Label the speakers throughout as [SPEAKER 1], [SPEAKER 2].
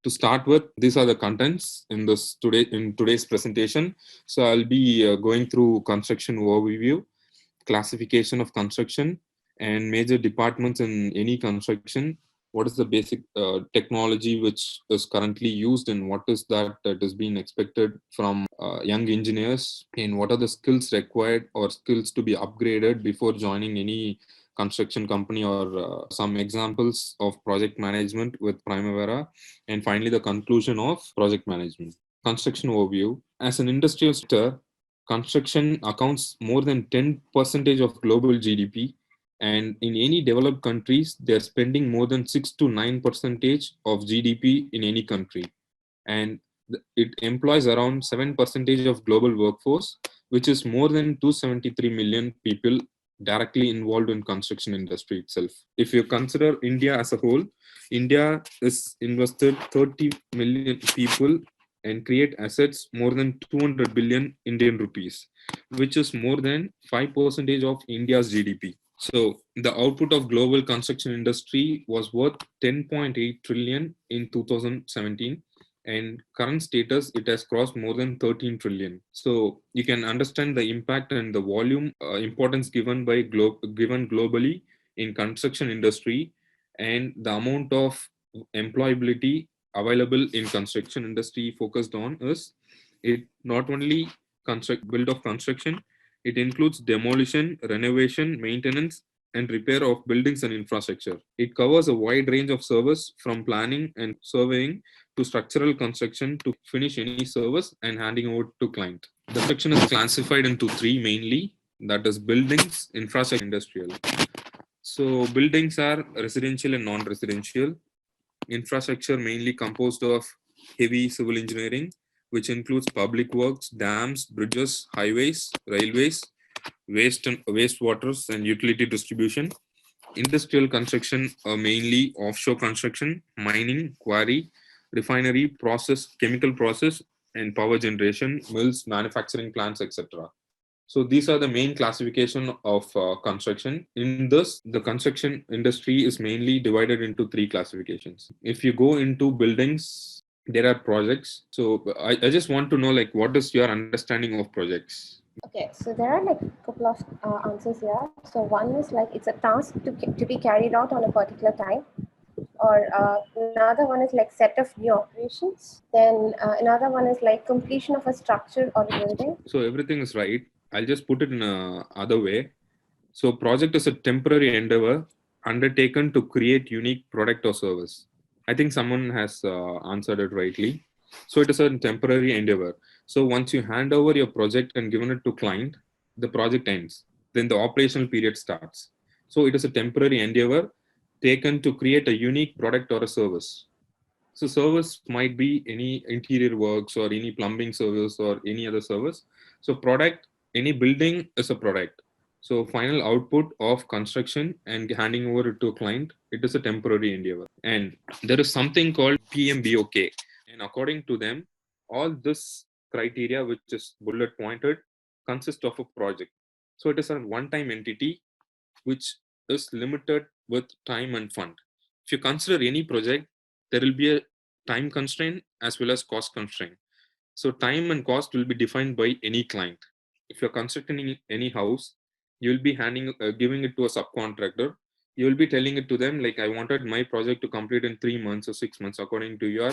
[SPEAKER 1] To start with, these are the contents in today's presentation. So I'll be going through construction overview, classification of construction, and major departments in any construction. What is the basic technology which is currently used, and what is that is being expected from young engineers, and what are the skills required or skills to be upgraded before joining any construction company, or some examples of project management with Primavera, and finally the conclusion of project management. Construction overview. As an industrial sector, construction accounts more than 10% of global GDP, and in any developed countries, they're spending more than 6 to 9% of GDP in any country. And it employs around 7% of global workforce, which is more than 273 million people directly involved in construction industry itself. If you consider India as a whole, India is invested 30 million people and create assets more than 200 billion Indian rupees, which is more than 5% of India's GDP. So the output of global construction industry was worth 10.8 trillion in 2017, and current status it has crossed more than 13 trillion. So you can understand the impact and the volume importance given globally in construction industry, and the amount of employability available in construction industry focused on is it not only build of construction, it includes demolition, renovation, maintenance, and repair of buildings and infrastructure. It covers a wide range of service from planning and surveying to structural construction to finish any service and handing over to client. The section is classified into three mainly, that is buildings, infrastructure, industrial. So buildings are residential and non-residential. Infrastructure mainly composed of heavy civil engineering, which includes public works, dams, bridges, highways, railways, wastewaters, and utility distribution. Industrial construction are mainly offshore construction, mining, quarry, refinery, chemical process, and power generation, mills, manufacturing plants, etc. So these are the main classification of construction. In this, the construction industry is mainly divided into three classifications. If you go into buildings, there are projects. So I just want to know, like, what is your understanding of projects?
[SPEAKER 2] Okay, so there are like a couple of answers here. So one is like it's a task to be carried out on a particular time, or another one is like set of new operations. Then another one is like completion of a structure or a building.
[SPEAKER 1] So everything is right. I'll just put it in a other way. So project is a temporary endeavor undertaken to create unique product or service. I think someone has answered it rightly. So it is a temporary endeavor. So once you hand over your project and given it to client, the project ends. Then the operational period starts. So it is a temporary endeavor taken to create a unique product or a service. So service might be any interior works or any plumbing service or any other service. So product, any building is a product. So final output of construction and handing over it to a client, it is a temporary endeavor. And there is something called PMBOK. And according to them, all this criteria, which is bullet pointed, consists of a project. So it is a one-time entity which is limited with time and fund. If you consider any project, there will be a time constraint as well as cost constraint. So time and cost will be defined by any client. If you're constructing any house, you will be giving it to a subcontractor. You will be telling it to them, like, I wanted my project to complete in 3 months or 6 months according to your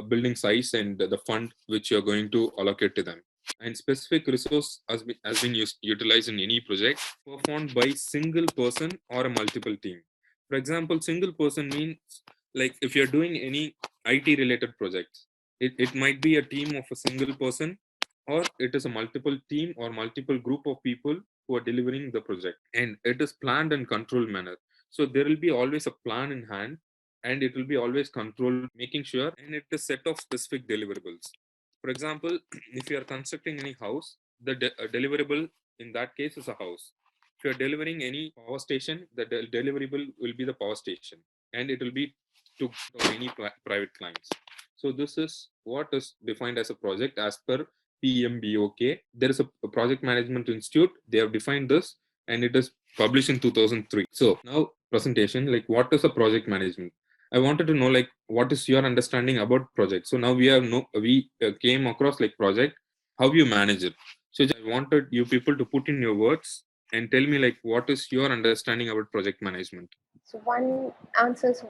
[SPEAKER 1] building size and the fund which you're going to allocate to them. And specific resource has been utilized in any project performed by single person or a multiple team. For example, single person means, like, if you're doing any IT related projects, it might be a team of a single person, or it is a multiple team or multiple group of people who are delivering the project, and it is planned and controlled manner. So there will be always a plan in hand, and it will be always controlled, making sure, and it is set of specific deliverables. For example, if you are constructing any house, the deliverable in that case is a house. If you are delivering any power station, the deliverable will be the power station, and it will be to any private clients. So this is what is defined as a project as per PMBOK. There is a project management institute. They have defined this, and it is published in 2003. So now presentation, like, what is a project management? I wanted to know like what is your understanding about project. So now we came across like project, how you manage it. So I wanted you people to put in your words and tell me like what is your understanding about project management.
[SPEAKER 2] So one answer is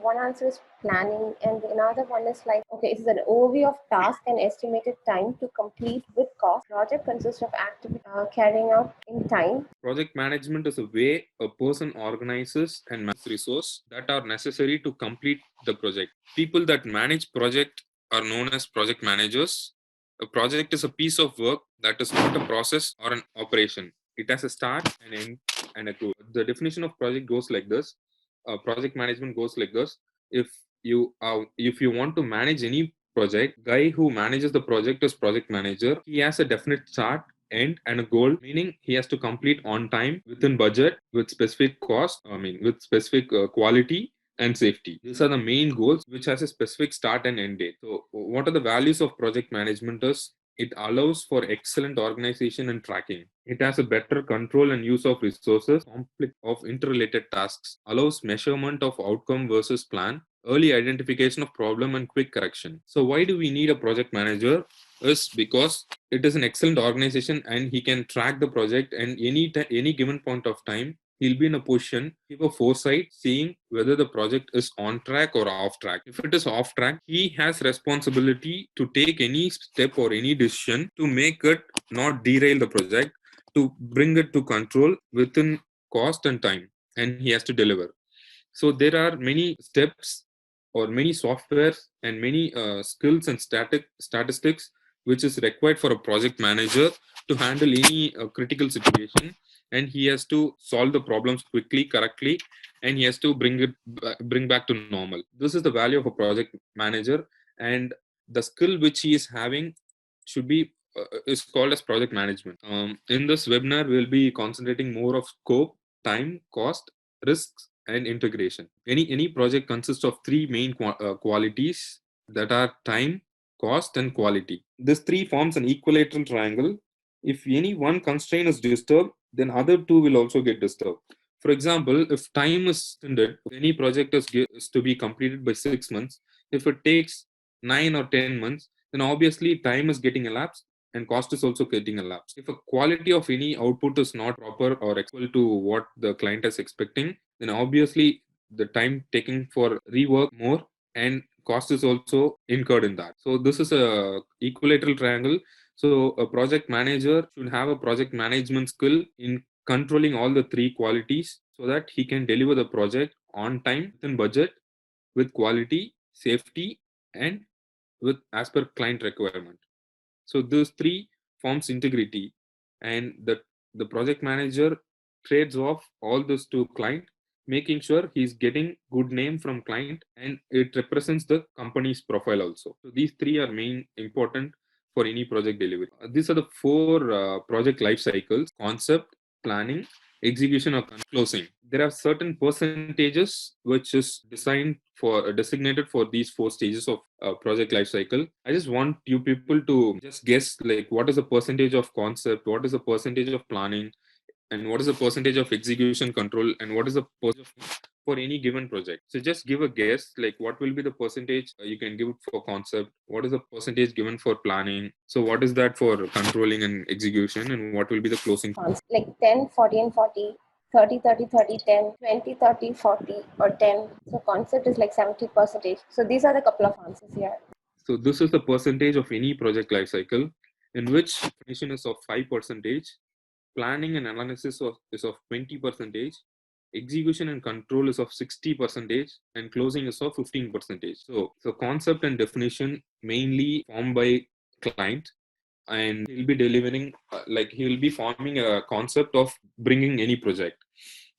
[SPEAKER 2] planning, and the another one is like, okay, it's an overview of task and estimated time to complete with cost. Project consists of activity carrying out in time.
[SPEAKER 1] Project management is a way a person organizes and manages resources that are necessary to complete the project. People that manage project are known as project managers. A project is a piece of work that is not a process or an operation. It has a start, an end, and a close. The definition of project goes like this. Project management goes like this. If you want to manage any project, guy who manages the project is project manager. He has a definite start, end, and a goal, meaning he has to complete on time, within budget, with specific cost, with specific quality and safety. These are the main goals which has a specific start and end date. So what are the values of project management is it allows for excellent organization and tracking. It has a better control and use of resources, conflict of interrelated tasks, allows measurement of outcome versus plan, early identification of problem and quick correction. So why do we need a project manager? Is because it is an excellent organization and he can track the project, and any given point of time he'll be in a position, give a foresight, seeing whether the project is on track or off track. If it is off track, he has responsibility to take any step or any decision to make it not derail the project, to bring it to control within cost and time, and he has to deliver. So there are many steps or many softwares and many skills and statistics which is required for a project manager to handle any critical situation, and he has to solve the problems quickly, correctly, and he has to bring back to normal. This is the value of a project manager, and the skill which he is having should be is called as project management. In this webinar we'll be concentrating more of scope, time, cost, risks, and integration. Any project consists of three main qualities, that are time, cost, and quality. This three forms an equilateral triangle. If any one constraint is disturbed, then other two will also get disturbed. For example, if time is extended, any project is to be completed by 6 months. If it takes 9 or 10 months, then obviously time is getting elapsed and cost is also getting elapsed. If a quality of any output is not proper or equal to what the client is expecting, then obviously the time taking for rework more, and cost is also incurred in that. So this is a equilateral triangle. So a project manager should have a project management skill in controlling all the three qualities so that he can deliver the project on time, within budget, with quality, safety, and with as per client requirement. So those three forms integrity, and the project manager trades off all this to client, making sure he's getting good name from client, and it represents the company's profile also. So these three are main important for any project delivery. These are the four project life cycles: concept, planning, execution, or closing. There are certain percentages which is designed for designated for these four stages of project life cycle. I just want you people to just guess like what is the percentage of concept, what is the percentage of planning, and what is the percentage of execution control, and what is the percentage for any given project. So just give a guess like what will be the percentage you can give for concept, what is the percentage given for planning, so what is that for controlling and execution, and what will be the closing.
[SPEAKER 2] Like 10, 40, and 40, 30, 30, 30, 10, 20, 30, 40, or 10. So concept is like 70%. So these are the couple of answers here.
[SPEAKER 1] So this is the percentage of any project life cycle, in which definition is of 5%, planning and analysis is of 20%, execution and control is of 60%, and closing is of 15%. So concept and definition mainly formed by client, and he'll be delivering like he'll be forming a concept of bringing any project.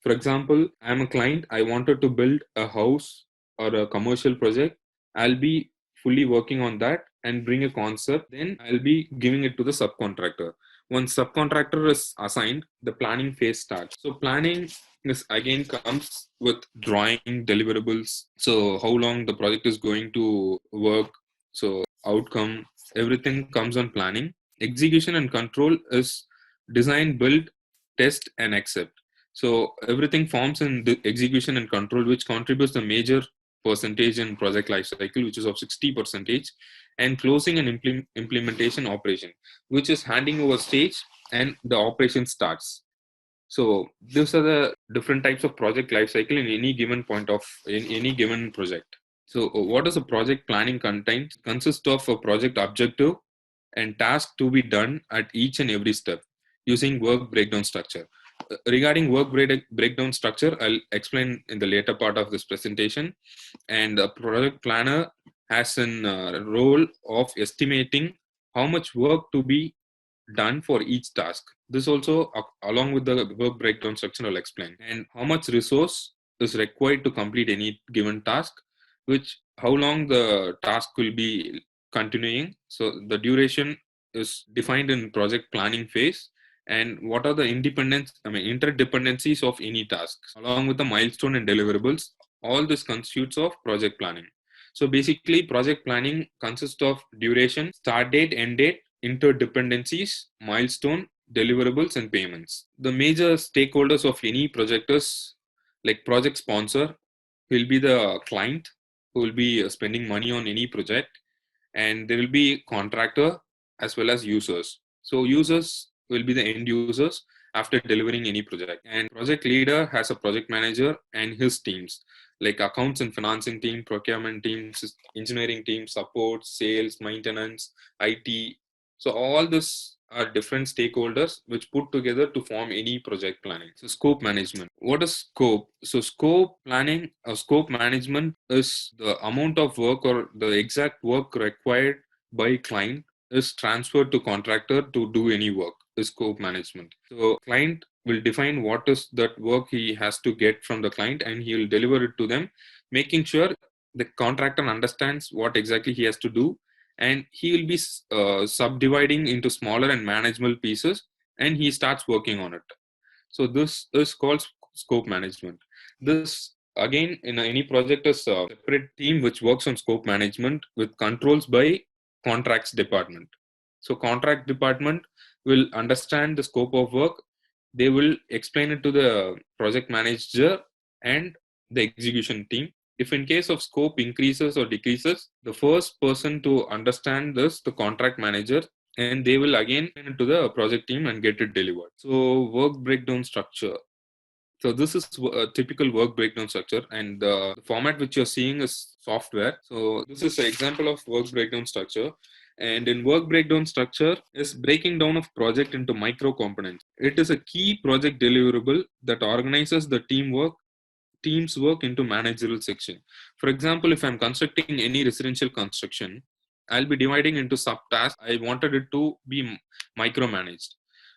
[SPEAKER 1] For example, I'm a client, I wanted to build a house or a commercial project. I'll be fully working on that and bring a concept, then I'll be giving it to the subcontractor. Once subcontractor is assigned, the planning phase starts. So planning is again comes with drawing deliverables, so how long the project is going to work, so outcome, everything comes on planning. Execution and control is design, build, test, and accept. So everything forms in the execution and control, which contributes the major percentage in project life cycle, which is of 60 percentage, and closing and implementation operation, which is handing over stage and the operation starts. So these are the different types of project life cycle in any given point of in any given project. So what does a project planning contain? Consists of a project objective and task to be done at each and every step using work breakdown structure. Regarding work breakdown structure, I'll explain in the later part of this presentation. And the project planner has a role of estimating how much work to be done for each task. This also, along with the work breakdown structure, I'll explain. And how much resource is required to complete any given task, which how long the task will be continuing. So the duration is defined in project planning phase, and what are the interdependencies of any tasks, along with the milestone and deliverables. All this constitutes of project planning. So basically, project planning consists of duration, start date, end date, interdependencies, milestone, deliverables, and payments. The major stakeholders of any project is like project sponsor, will be the client who will be spending money on any project, and there will be contractor as well as users. So users will be the end users after delivering any project, and project leader has a project manager and his teams like accounts and financing team, procurement teams, engineering team, support, sales, maintenance, IT. So all this are different stakeholders which put together to form any project planning. So scope management. What is scope? So scope planning or scope management is the amount of work or the exact work required by client is transferred to contractor to do any work. Is scope management. So client will define what is that work he has to get from the client, and he will deliver it to them, making sure the contractor understands what exactly he has to do, and he will be subdividing into smaller and manageable pieces, and he starts working on it. So this is called scope management. This again in any project is a separate team which works on scope management with controls by contracts department. So contract department will understand the scope of work. They will explain it to the project manager and the execution team. If in case of scope increases or decreases, the first person to understand this, the contract manager, and they will again send it to the project team and get it delivered. So work breakdown structure. So this is a typical work breakdown structure, and the format which you're seeing is software. So this is an example of work breakdown structure. And in work breakdown structure is breaking down of project into micro components. It is a key project deliverable that organizes the team's work into managerial section. For example, if I'm constructing any residential construction, I'll be dividing into subtasks. I wanted it to be micromanaged.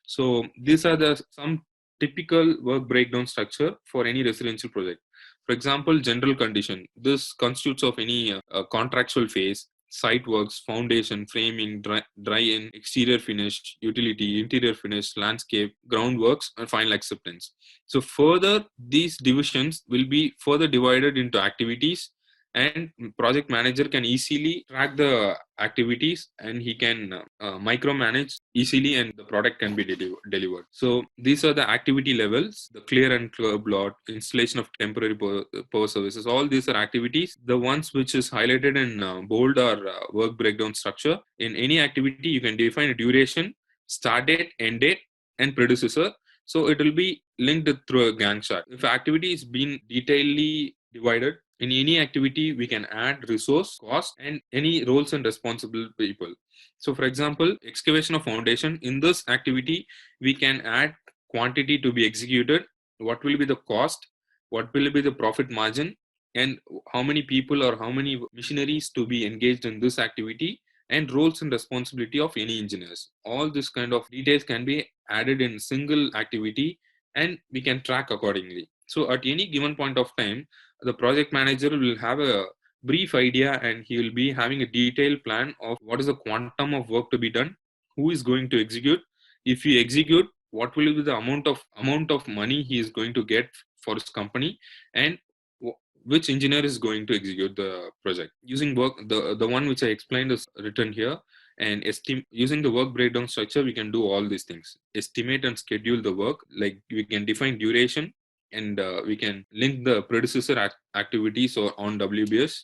[SPEAKER 1] So these are the some typical work breakdown structure for any residential project. For example, general condition. This constitutes of any contractual phase, site works, foundation, framing, dry-in, exterior finish, utility, interior finish, landscape, groundworks, and final acceptance. So further, these divisions will be further divided into activities, and project manager can easily track the activities, and he can micromanage easily, and the product can be delivered. So these are the activity levels: the clear and curb lot, installation of temporary power services. All these are activities. The ones which is highlighted in bold are work breakdown structure. In any activity, you can define a duration, start date, end date, and predecessor. So it will be linked through a Gantt chart. If activity is being detailedly divided, in any activity, we can add resource, cost, and any roles and responsible people. So for example, excavation of foundation. In this activity, we can add quantity to be executed, what will be the cost, what will be the profit margin, and how many people or how many machineries to be engaged in this activity, and roles and responsibility of any engineers. All this kind of details can be added in single activity, and we can track accordingly. So at any given point of time, the project manager will have a brief idea, and he will be having a detailed plan of what is the quantum of work to be done, who is going to execute, if he execute, what will be the amount of money he is going to get for his company, and which engineer is going to execute the project. Using the one which I explained is written here, and using the work breakdown structure, we can do all these things: estimate and schedule the work. Like we can define duration, and we can link the predecessor activities or on WBS,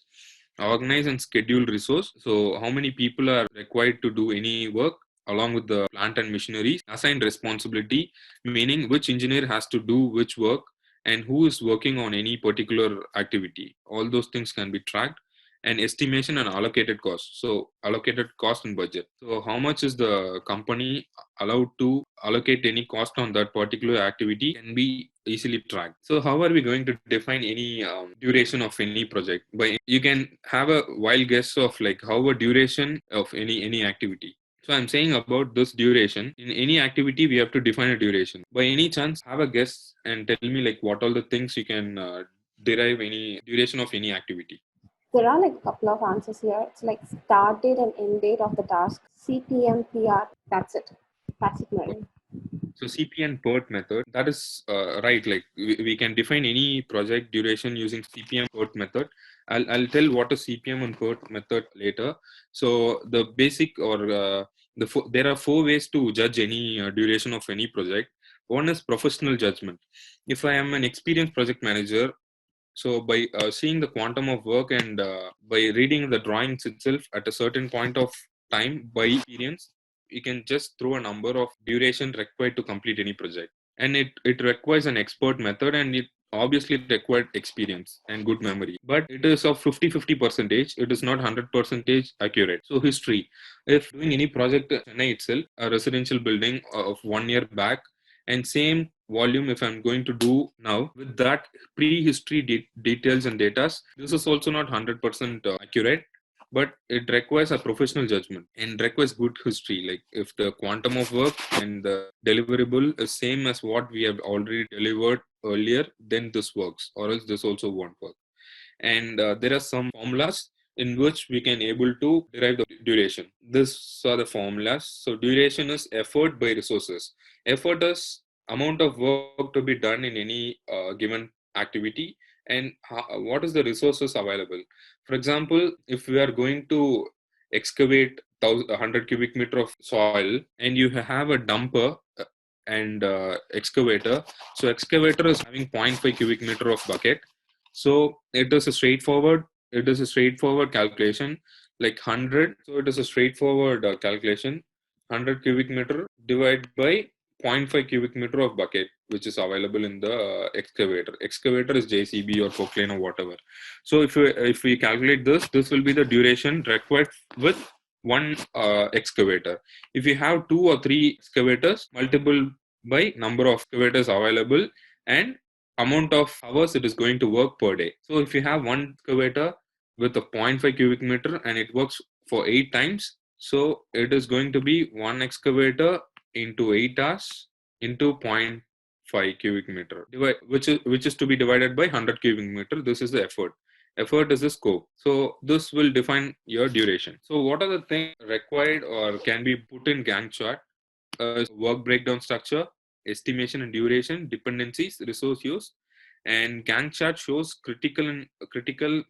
[SPEAKER 1] organize and schedule resource. So how many people are required to do any work along with the plant and machineries, assign responsibility, meaning which engineer has to do which work and who is working on any particular activity. All those things can be tracked, and estimation and allocated cost. So allocated cost and budget. So how much is the company allowed to allocate any cost on that particular activity can be easily tracked. So how are we going to define any duration of any project? By you can have a wild guess of like how a duration of any activity. So I'm saying about this duration. In any activity, we have to define a duration. By any chance, have a guess and tell me like what all the things you can derive any duration of any activity.
[SPEAKER 2] There are like a couple of answers here. It's like start date and end date of the task, CPM, PR. That's it. That's it, Mary.
[SPEAKER 1] So CP and PERT method, that is right. Like we can define any project duration using CPM PERT method. I'll tell what is CPM and PERT method later. So the basic or there are four ways to judge any duration of any project. One is professional judgment. If I am an experienced project manager, so by seeing the quantum of work and by reading the drawings itself at a certain point of time by experience, you can just throw a number of duration required to complete any project. And it requires an expert method, and it obviously required experience and good memory. But it is of 50-50 percentage. It is not 100 percentage accurate. So history, if doing any project in Chennai itself, a residential building of 1 year back, and same volume if I'm going to do now with that prehistory details and data, this is also not 100% accurate, but it requires a professional judgment and requires good history. Like if the quantum of work and the deliverable is same as what we have already delivered earlier, then this works, or else this also won't work. And there are some formulas in which we can able to derive the duration. These are the formulas. So duration is effort by resources. Effort is amount of work to be done in any given activity, and what is the resources available. For example, if we are going to excavate 100 cubic meter of soil and you have a dumper and excavator, so excavator is having 0.5 cubic meter of bucket. So it is a straightforward calculation, like 100. So it is a straightforward calculation. 100 cubic meter divided by 0.5 cubic meter of bucket, which is available in the excavator. Excavator is JCB or Proclaim or whatever. So if we calculate this will be the duration required with one excavator. If you have 2 or 3 excavators, multiple by number of excavators available and amount of hours it is going to work per day. So if you have one excavator with a 0.5 cubic meter and it works for 8 times, so it is going to be one excavator into 8 hours into 0.5 cubic meter, which is to be divided by 100 cubic meter. This is the effort. Effort is the scope. So this will define your duration. So what are the things required or can be put in Gantt chart? Work breakdown structure, estimation and duration, dependencies, resource use, and Gantt chart shows critical,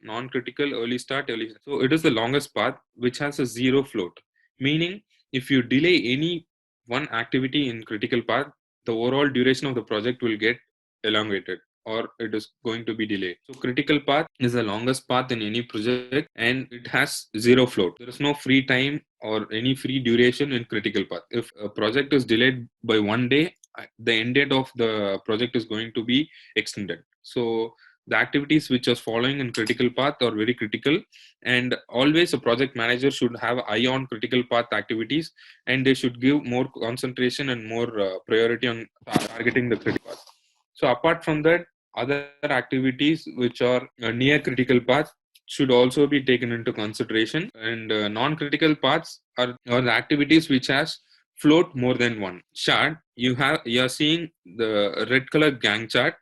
[SPEAKER 1] non-critical, early start, early. So it is the longest path which has a zero float, meaning if you delay any one activity in critical path, the overall duration of the project will get elongated or it is going to be delayed. So critical path is the longest path in any project and it has zero float. There is no free time or any free duration in critical path. If a project is delayed by 1 day, the end date of the project is going to be extended. So the activities which are following in critical path are very critical, and always a project manager should have eye on critical path activities, and they should give more concentration and more priority on targeting the critical path. So apart from that, other activities which are near critical path should also be taken into consideration, and non-critical paths are the activities which has float more than one chart. You are seeing the red color Gantt chart.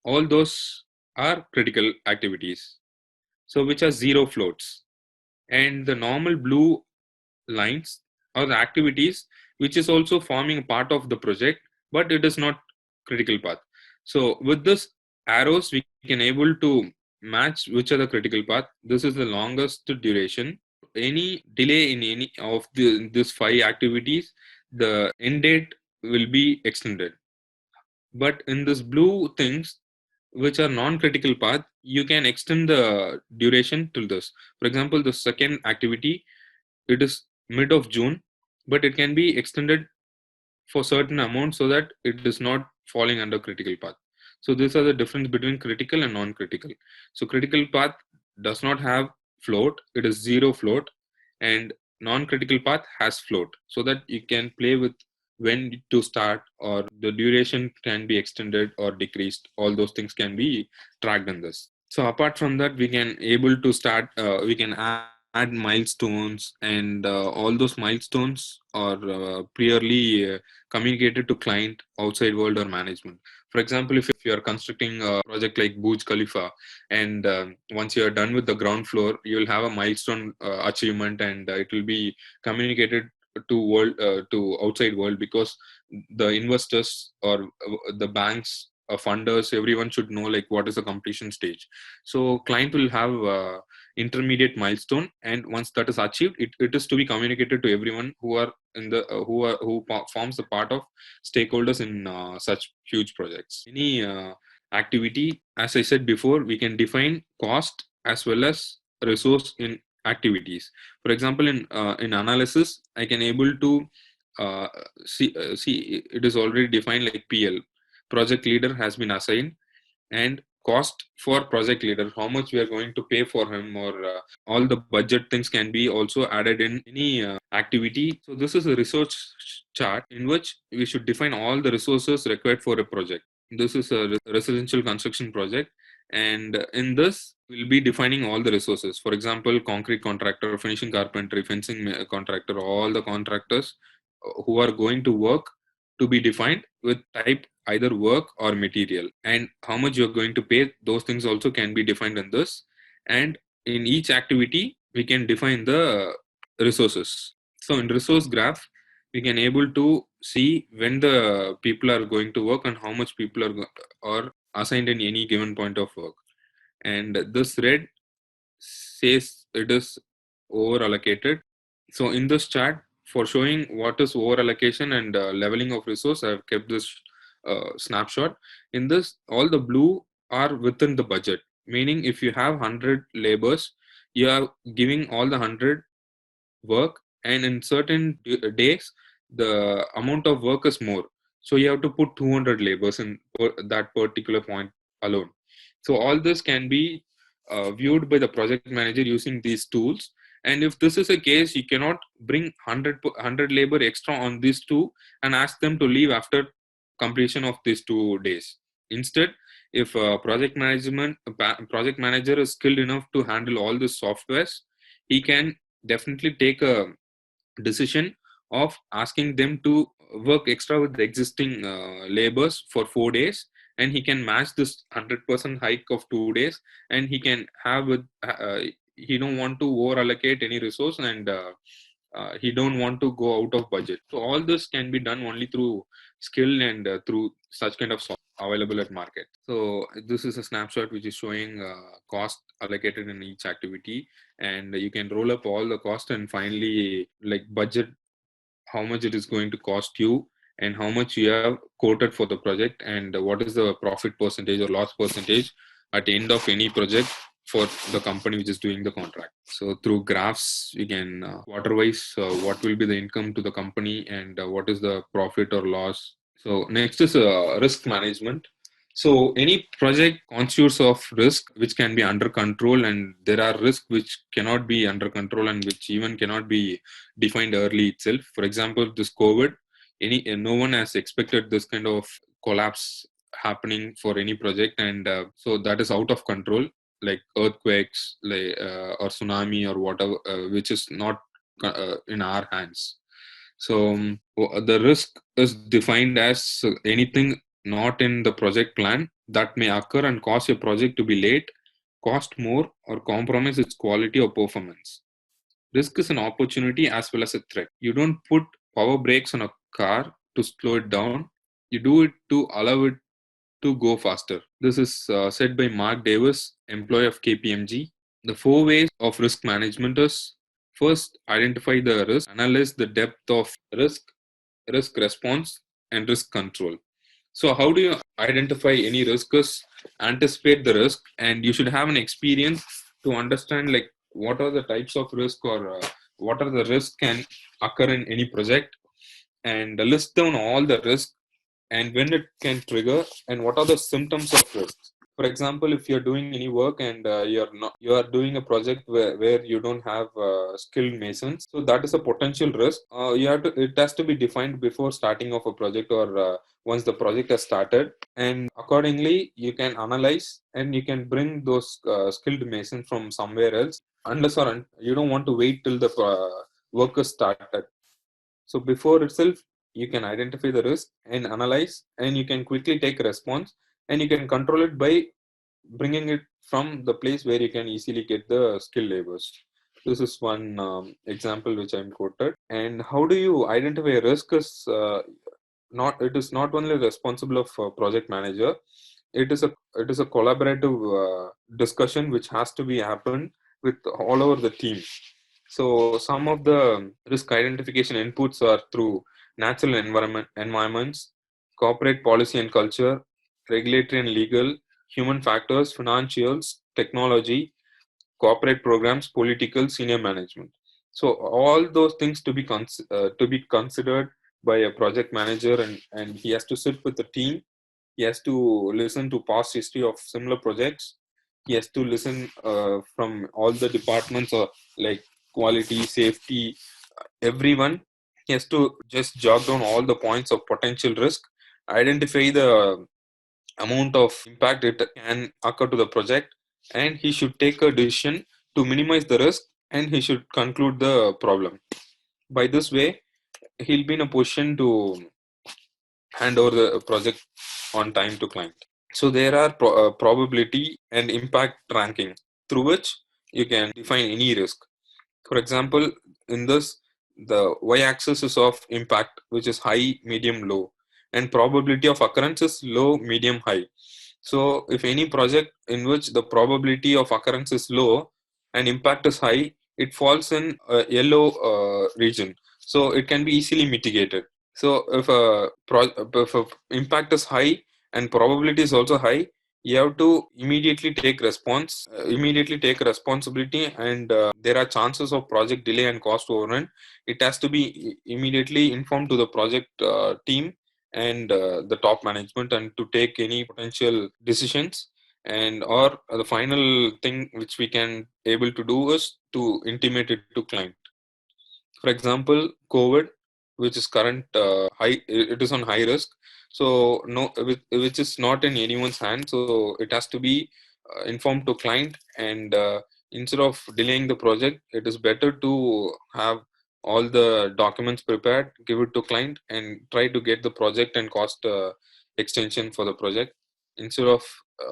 [SPEAKER 1] All those are critical activities, so which are zero floats, and the normal blue lines are the activities which is also forming part of the project, but it is not critical path. So with this arrows, we can able to match which are the critical path. This is the longest duration. Any delay in any of these 5 activities, the end date will be extended. But in this blue things, which are non-critical path, you can extend the duration till this. For example, the second activity, it is mid of June, but it can be extended for certain amount so that it is not falling under critical path. So these are the difference between critical and non-critical. So critical path does not have float, it is zero float, and non-critical path has float, so that you can play with when to start, or the duration can be extended or decreased. All those things can be tracked in this. So apart from that, we can able to start, we can add milestones, and all those milestones are clearly communicated to client, outside world, or management. For example, if you are constructing a project like Burj Khalifa, and once you are done with the ground floor, you will have a milestone achievement, and it will be communicated to world, to outside world, because the investors or the banks, funders, everyone should know like what is the completion stage. So client will have intermediate milestone, and once that is achieved, it is to be communicated to everyone who are in the forms a part of stakeholders in such huge projects. Any activity, as I said before, we can define cost as well as resource in activities. For example, in analysis, I can able to uh, see it is already defined like PL, project leader has been assigned, and cost for project leader, how much we are going to pay for him, or all the budget things can be also added in any activity. So this is a resource chart in which we should define all the resources required for a project. This is a residential construction project, and in this we'll be defining all the resources. For example, concrete contractor, finishing carpentry, fencing contractor, all the contractors who are going to work, to be defined with type either work or material, and how much you're going to pay. Those things also can be defined in this. And in each activity we can define the resources. So in resource graph, we can able to see when the people are going to work and how much people are assigned in any given point of work. And this red says it is over allocated. So in this chart, for showing what is over allocation and leveling of resource, I have kept this snapshot. In this, all the blue are within the budget, meaning if you have 100 labors, you are giving all the 100 work, and in certain days the amount of work is more, so you have to put 200 labors in that particular point alone. So all this can be viewed by the project manager using these tools. And if this is a case, you cannot bring 100 labor extra on these two and ask them to leave after completion of these 2 days. Instead, if project manager is skilled enough to handle all the softwares, he can definitely take a decision of asking them to work extra with the existing labors for 4 days, and he can match this 100% hike of 2 days, and he can have with he don't want to over allocate any resource, and he don't want to go out of budget. So all this can be done only through skill and through such kind of software available at market. So this is a snapshot which is showing cost allocated in each activity, and you can roll up all the cost and finally like budget how much it is going to cost you, and how much you have quoted for the project, and what is the profit percentage or loss percentage at the end of any project for the company which is doing the contract. So through graphs, you can quarter wise what will be the income to the company, and what is the profit or loss. So next is risk management. So any project constitutes of risk which can be under control, and there are risks which cannot be under control and which even cannot be defined early itself. For example, this COVID, no one has expected this kind of collapse happening for any project, and so that is out of control, like earthquakes, like or tsunami or whatever, which is not in our hands. So the risk is defined as anything not in the project plan that may occur and cause your project to be late, cost more, or compromise its quality or performance. Risk is an opportunity as well as a threat. You don't put power brakes on a car to slow it down, you do it to allow it to go faster. This is said by Mark Davis, employee of KPMG. The 4 ways of risk management is: first, identify the risk, analyze the depth of risk, risk response, and risk control. So, how do you identify any risk is anticipate the risk, and you should have an experience to understand like what are the types of risk, or what are the risks can occur in any project, and list down all the risk and when it can trigger and what are the symptoms of risk. For example, if you're doing any work and you are doing a project where you don't have skilled masons, so that is a potential risk. It has to be defined before starting of a project, or once the project has started, and accordingly you can analyze and you can bring those skilled masons from somewhere else, unless you don't want to wait till the work is started. So before itself, you can identify the risk and analyze, and you can quickly take a response, and you can control it by bringing it from the place where you can easily get the skilled labors. This is one example which I'm quoted. And how do you identify a risk is not it is not only responsible of project manager. It is a collaborative discussion which has to be happened with all over the team. So some of the risk identification inputs are through natural environments, corporate policy and culture, regulatory and legal, human factors, financials, technology, corporate programs, political, senior management. So all those things to be considered by a project manager, and he has to sit with the team. He has to listen to past history of similar projects. He has to listen from all the departments, or like quality, safety, everyone. He has to just jot down all the points of potential risk, identify the amount of impact it can occur to the project, and he should take a decision to minimize the risk, and he should conclude the problem. By this way, he'll be in a position to hand over the project on time to client. So there are probability and impact ranking through which you can define any risk. For example, in this, the y-axis is of impact, which is high, medium, low, and probability of occurrence is low, medium, high. So if any project in which the probability of occurrence is low and impact is high, it falls in a yellow region. So it can be easily mitigated. So if a impact is high and probability is also high, you have to immediately take responsibility, and there are chances of project delay and cost overrun. It has to be immediately informed to the project team and the top management, and to take any potential decisions. And or the final thing which we can able to do is to intimate it to client. For example, COVID, which is current high, it is on high risk. So no, which is not in anyone's hand, so it has to be informed to client. And instead of delaying the project, it is better to have all the documents prepared, give it to client, and try to get the project and cost extension for the project, instead of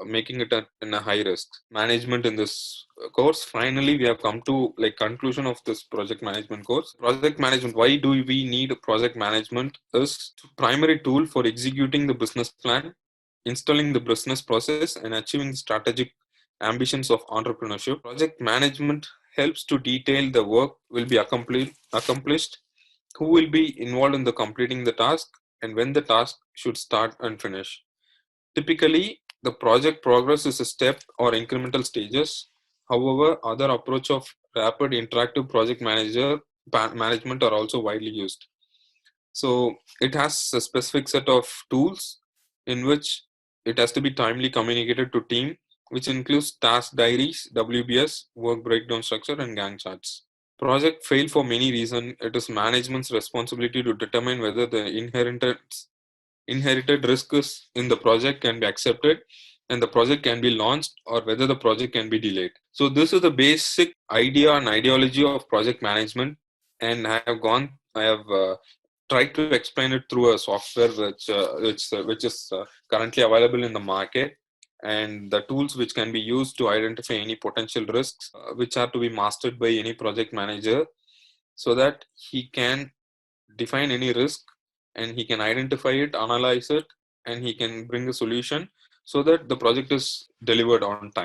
[SPEAKER 1] making it in a high risk management in this course. Finally, we have come to like conclusion of this project management course. Project management, why do we need project management, is primary tool for executing the business plan, installing the business process, and achieving the strategic ambitions of entrepreneurship. Project management helps to detail the work will be accomplished, who will be involved in the completing the task, and when the task should start and finish. Typically, the project progress is a step or incremental stages. However, other approach of rapid interactive project management are also widely used. So it has a specific set of tools in which it has to be timely communicated to team, which includes task diaries, WBS, work breakdown structure, and Gantt charts. Project fail for many reasons. It is management's responsibility to determine whether the inherited risks in the project can be accepted and the project can be launched, or whether the project can be delayed. So this is the basic idea and ideology of project management, and I have tried to explain it through a software which is currently available in the market, and the tools which can be used to identify any potential risks which are to be mastered by any project manager, so that he can define any risk, and he can identify it, analyze it, and he can bring a solution so that the project is delivered on time.